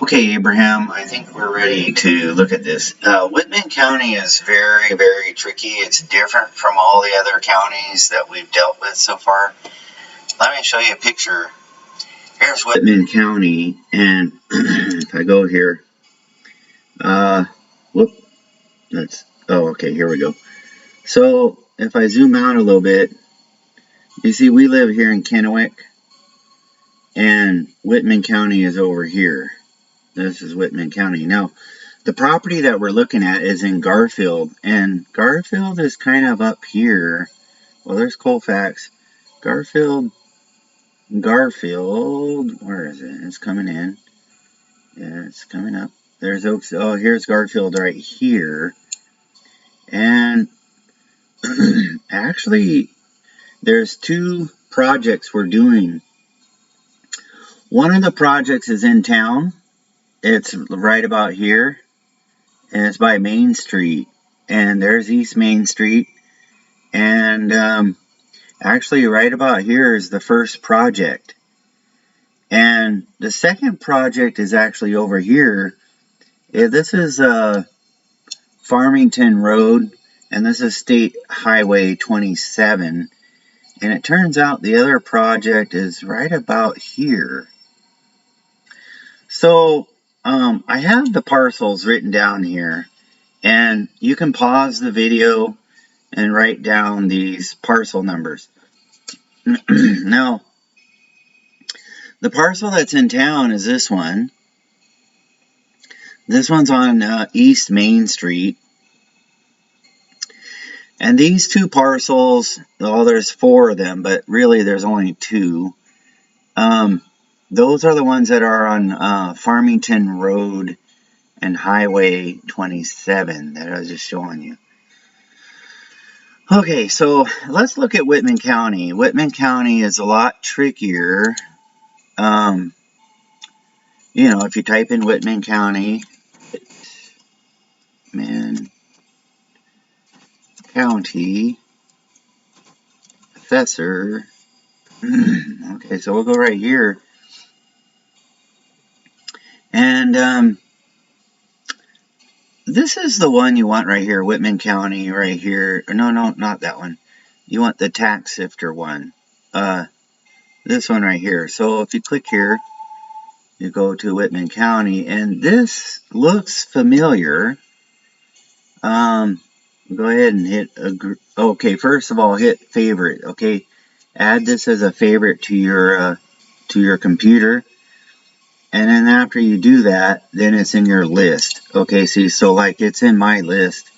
Okay, Abraham, I think we're ready to look at this. Whitman County is very, very tricky. It's different from all the other counties that we've dealt with so far. Let me show you a picture. Here's Whitman County, and if I go here, whoop, okay, here we go. So if I zoom out a little bit, you see we live here in Kennewick, and Whitman County is over here. This is Whitman County. Now, the property that we're looking at is in Garfield, and Garfield is kind of up here. Well, there's Colfax. Garfield, where is it? It's coming in. Yeah, it's coming up. There's Oaks. Oh, here's Garfield right here. And actually, there's two projects we're doing. One of the projects is in town. It's right about here. And it's by Main Street. And there's East Main Street. And actually, right about here is the first project. And the second project is actually over here. This is Farmington Road, and this is State Highway 27. And it turns out the other project is right about here. So I have the parcels written down here, and you can pause the video and write down these parcel numbers. Now, the parcel that's in town is this one. This one's on East Main Street. And these two parcels, well, there's four of them, but really there's only two. Those are the ones that are on Farmington Road and Highway 27 that I was just showing you. Okay, so let's look at Whitman County. Whitman County is a lot trickier. You know, if you type in Whitman County, Whitman County, Assessor. Okay, so we'll go right here. And this is the one you want right here, Whitman County, right here. No, not that one. You want the tax sifter one. This one right here. So if you click here, you go to Whitman County, and this looks familiar. Go ahead and hit okay, first of all, hit favorite. Okay, add this as a favorite to your computer. And then after you do that, then it's in your list. Okay, see, so like it's in my list.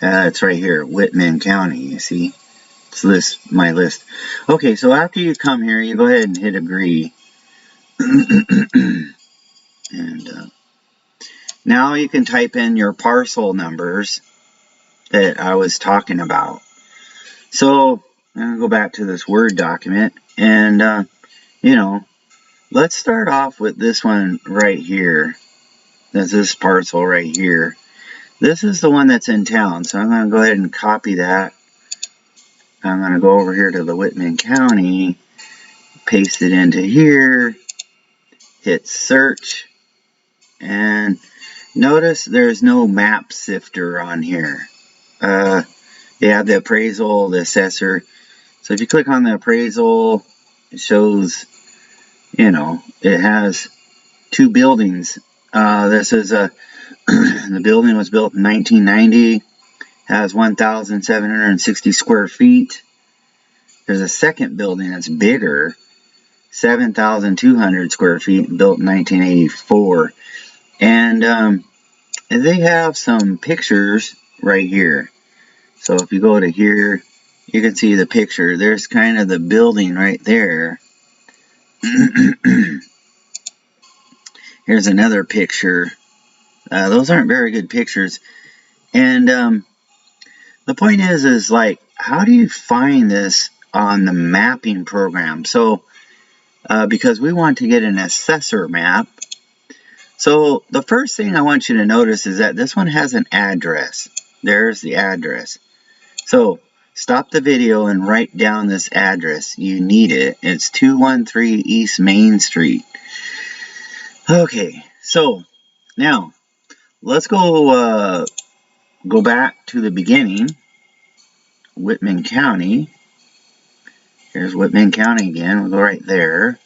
It's right here, Whitman County, you see. It's my list. Okay, so after you come here, you go ahead and hit agree. And now you can type in your parcel numbers that I was talking about. So I'm going to go back to this Word document. And, you know, let's start off with this one right here. That's this parcel right here. This is the one that's in town. So I'm going to go ahead and copy that. I'm going to go over here to the Whitman County, paste it into here, hit search, and notice there's no map sifter on here. They have the appraisal, the assessor. So if you click on the appraisal, it shows, you know, it has two buildings. This is the building was built in 1990, has 1,760 square feet. There's a second building that's bigger, 7,200 square feet, built in 1984. And they have some pictures right here. So if you go to here, you can see the picture. There's kind of the building right there. Here's another picture. Those aren't very good pictures. And the point is like, how do you find this on the mapping program? So because we want to get an assessor map. So the first thing I want you to notice is that this one has an address. There's the address. So stop the video and write down this address. You need it. It's 213 East Main Street. Okay, so now let's go back to the beginning. Whitman County. Here's Whitman County again. We'll go right there.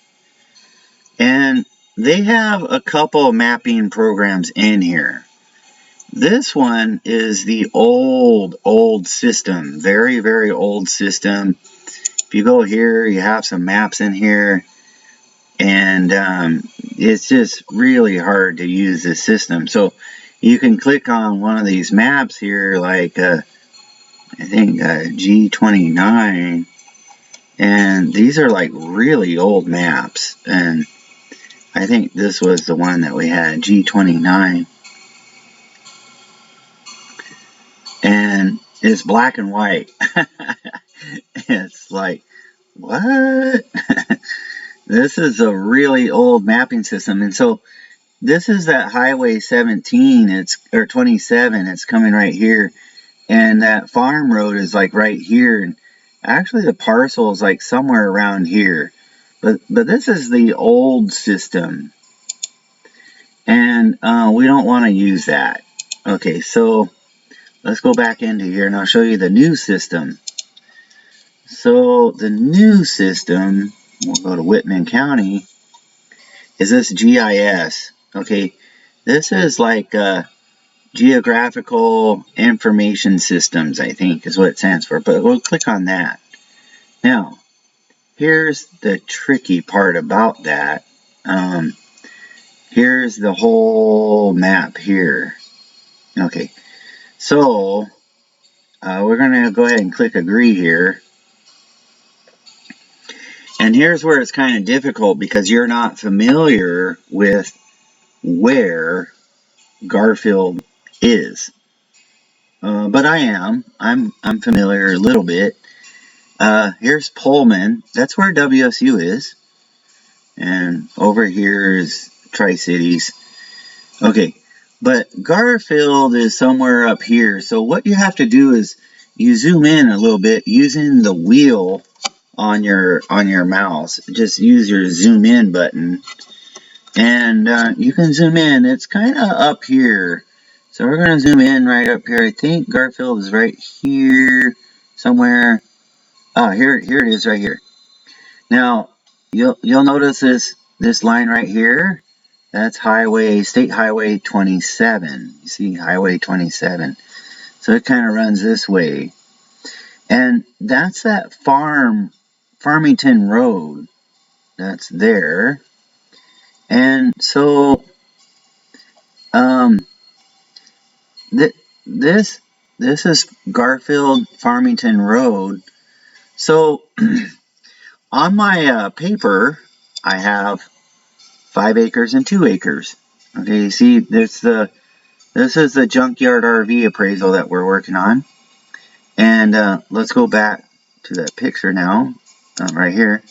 And they have a couple of mapping programs in here. This one is the old system. Very, very old system. If you go here, you have some maps in here. And it's just really hard to use this system. So you can click on one of these maps here, like I think G29. And these are like really old maps. And I think this was the one that we had, G29. And it's black and white. It's like, what? This is a really old mapping system. And so this is that Highway 17, or 27, it's coming right here. And that farm road is like right here. And actually the parcel is like somewhere around here. But this is the old system. And we don't want to use that. Okay, so let's go back into here and I'll show you the new system. So the new system, we'll go to Whitman County, is this GIS. Okay, this is like Geographical Information Systems, I think is what it stands for, but we'll click on that. Now, here's the tricky part about that. Here's the whole map here. Okay, so we're going to go ahead and click agree here. And here's where it's kind of difficult because you're not familiar with where Garfield is. But I am. I'm familiar a little bit. Here's Pullman. That's where WSU is. And over here is Tri-Cities. Okay. But Garfield is somewhere up here. So what you have to do is you zoom in a little bit using the wheel on your mouse. Just use your zoom in button. And you can zoom in. It's kind of up here. So we're going to zoom in right up here. I think Garfield is right here somewhere. Ah, here it is right here. Now, you'll notice this line right here. That's State Highway 27. You see Highway 27. So it kind of runs this way. And that's that Farmington Road that's there. And so this is Garfield Farmington Road. So on my paper, I have 5 acres and 2 acres. Okay, you see, this is the junkyard RV appraisal that we're working on. And let's go back to that picture now, right here.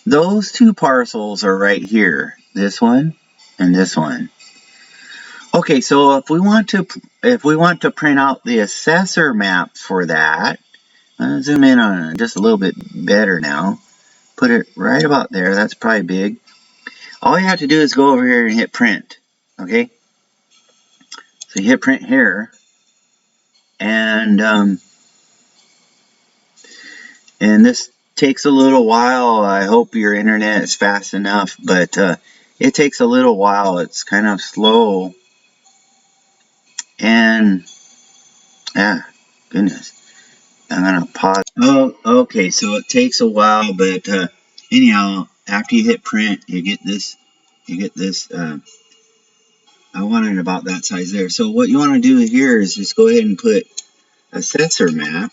Those 2 parcels are right here. This one and this one. Okay, so if we want to print out the assessor map for that, zoom in on it just a little bit better now. Put it right about there. That's probably big. All you have to do is go over here and hit print. Okay. So you hit print here, and this takes a little while. I hope your internet is fast enough, but it takes a little while. It's kind of slow, and goodness. I'm gonna pause. Oh, okay. So it takes a while, but anyhow, after you hit print, you get this. I want it about that size there. So what you want to do here is just go ahead and put assessor map,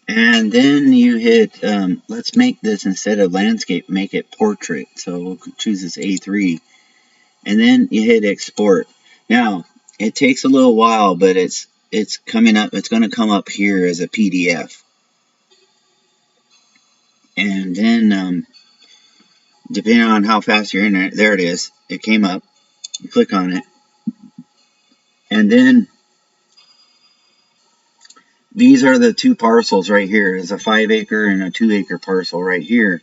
and then you hit. Let's make this, instead of landscape, make it portrait. So we'll choose this A3, and then you hit export. Now it takes a little while, but it's coming up. It's going to come up here as a PDF. And then, depending on how fast your internet, there it is. It came up. You click on it. And then these are the 2 parcels right here. There's a 5 acre and a 2 acre parcel right here.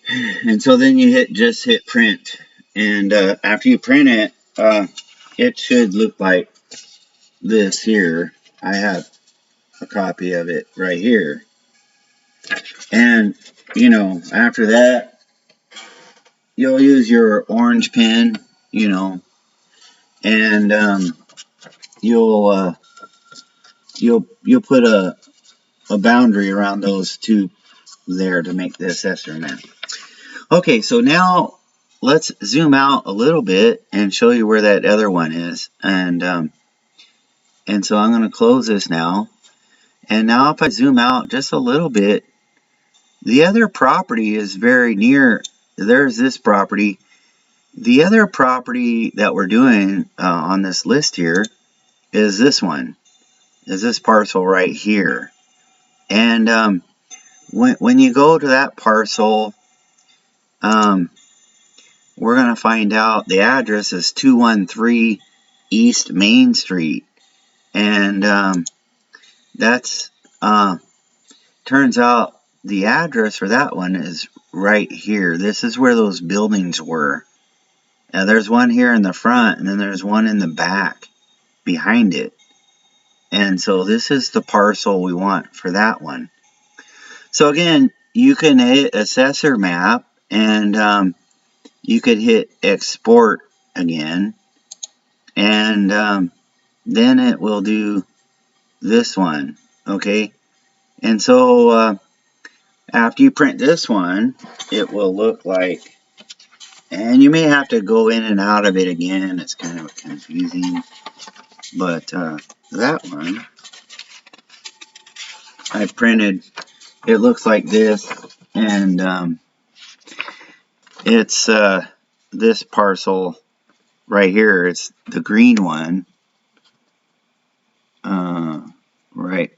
And so then you just hit print. And after you print it, it should look like this here. I have a copy of it right here. And, you know, after that, you'll use your orange pen, you know, and you'll you'll put a boundary around those two there to make the assessor map. Okay, so now let's zoom out a little bit and show you where that other one is. And so I'm going to close this now. And now if I zoom out just a little bit, the other property is very near. There's this property. The other property that we're doing on this list here is this one, is this parcel right here. And when you go to that parcel, we're going to find out the address is 213 East Main Street. And that's, turns out the address for that one is right here. This is where those buildings were. Now there's one here in the front, and then there's one in the back behind it. And so this is the parcel we want for that one. So again, you can hit Assessor Map, and you could hit Export again, and then it will do this one, okay? And so after you print this one, it will look like, and you may have to go in and out of it again, it's kind of confusing, but that one I printed, it looks like this, and it's this parcel right here. It's the green one.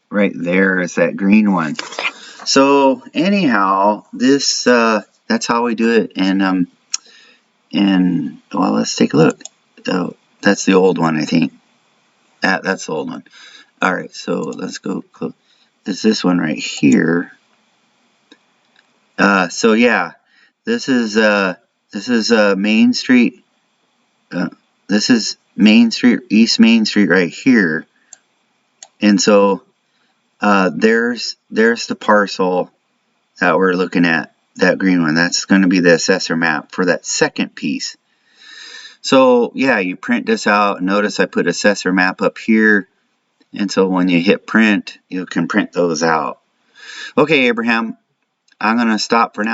Right there is that green one. So anyhow, this that's how we do it. And well, let's take a look. Oh, that's the old one, I think. That's the old one. All right, so let's go. It's this one right here. So yeah, this is Main Street. This is Main Street, East Main Street right here. And so there's the parcel that we're looking at, that green one. That's going to be the assessor map for that second piece. So yeah, you print this out. Notice I put assessor map up here. And so when you hit print, you can print those out. Okay, Abraham, I'm going to stop for now.